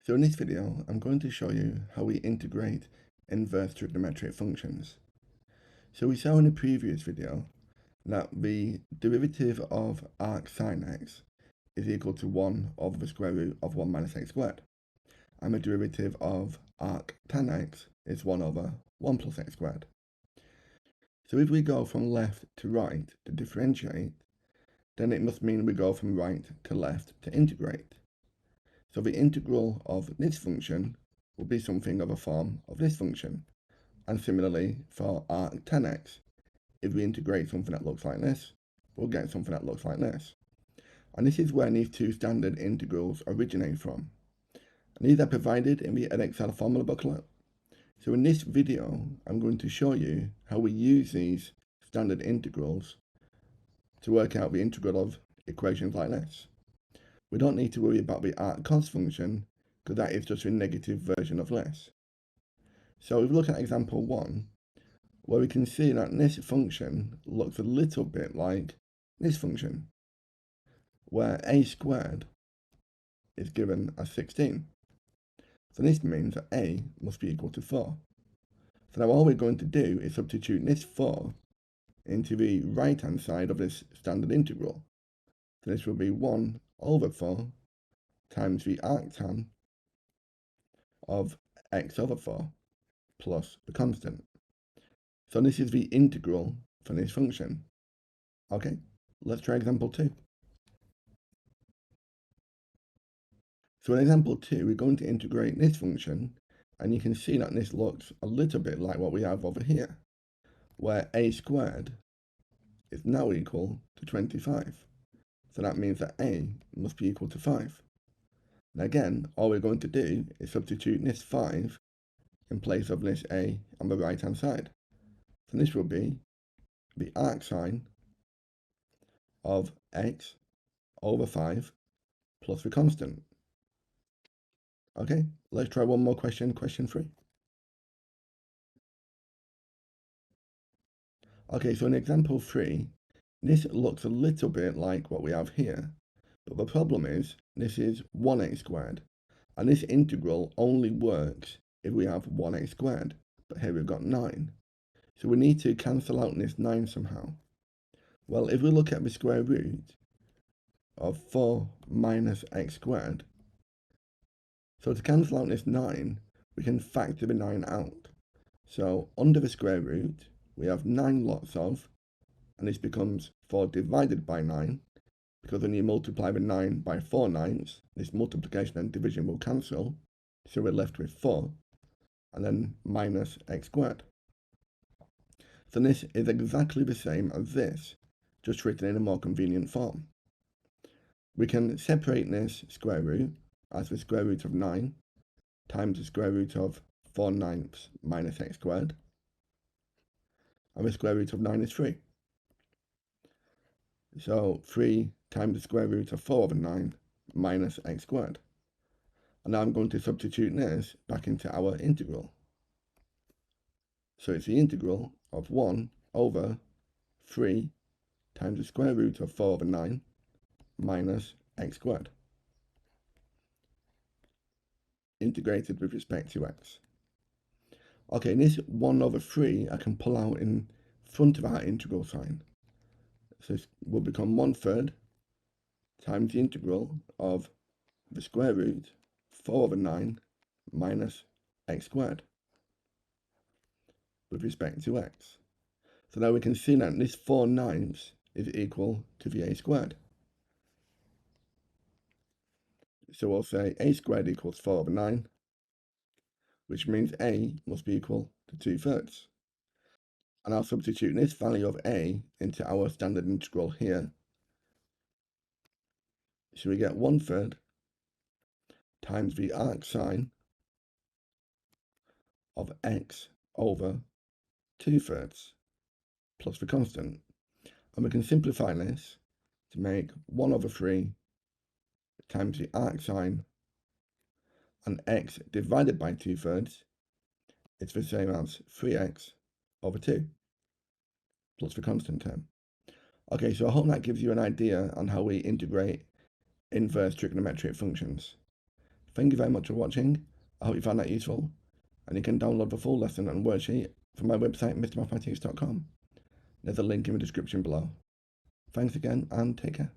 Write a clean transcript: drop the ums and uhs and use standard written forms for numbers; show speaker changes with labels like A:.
A: So in this video, I'm going to show you how we integrate inverse trigonometric functions. So we saw in the previous video that the derivative of arc sine x is equal to 1 over the square root of 1 minus x squared. And the derivative of arc tan x is 1 over 1 plus x squared. So if we go from left to right to differentiate, then it must mean we go from right to left to integrate. So the integral of this function will be something of a form of this function. And similarly for arc tan x, if we integrate something that looks like this, we'll get something that looks like this. And this is where these two standard integrals originate from. And these are provided in the Edexcel formula booklet. So in this video, I'm going to show you how we use these standard integrals to work out the integral of equations like this. We don't need to worry about the arc cos function because that is just a negative version of this. So if we look at example 1, where we can see that this function looks a little bit like this function, where a squared is given as 16. So this means that a must be equal to 4. So now all we're going to do is substitute this 4 into the right hand side of this standard integral. So this will be 1 over 4 times the arctan of x over 4 plus the constant. So this is the integral for this function. Okay, let's try example 2. So in example 2, we're going to integrate this function, and you can see that this looks a little bit like what we have over here, where a squared is now equal to 25. So that means that a must be equal to 5. And again, all we're going to do is substitute this 5 in place of this a on the right hand side. So this will be the arc sine of x over 5 plus the constant. Okay, let's try one more question, question 3. Okay, so in example 3, this looks a little bit like what we have here, but the problem is this is 1x squared, and this integral only works if we have 1x squared, but here we've got 9. So we need to cancel out this 9 somehow. Well, if we look at the square root of 4 minus x squared, so to cancel out this 9, we can factor the 9 out. So under the square root, we have 9 lots of, and this becomes 4 divided by 9, because when you multiply the 9 by 4 9ths, this multiplication and division will cancel, so we're left with 4, and then minus x squared. So this is exactly the same as this, just written in a more convenient form. We can separate this square root as the square root of 9 times the square root of 4 9ths minus x squared, and the square root of 9 is 3. So 3 times the square root of 4 over 9 minus x squared. And now I'm going to substitute this back into our integral. So it's the integral of 1 over 3 times the square root of 4 over 9 minus x squared, integrated with respect to x. Okay, this 1 over 3 I can pull out in front of our integral sign. So this will become 1/3 times the integral of the square root 4 over 9 minus x squared with respect to x. So now we can see that this 4 9ths is equal to the a squared. So we'll say a squared equals 4 over 9, which means a must be equal to 2/3. And I'll substitute this value of a into our standard integral here. So we get 1/3 times the arc sine of x over 2/3 plus the constant. And we can simplify this to make 1 over 3 times the arc sine and x divided by 2/3. It's the same as 3x over 2 plus the constant term. Okay, so I hope that gives you an idea on how we integrate inverse trigonometric functions. Thank you very much for watching. I hope you found that useful, and you can download the full lesson and worksheet from my website mrmathematics.com. There's a link in the description below. Thanks again and take care.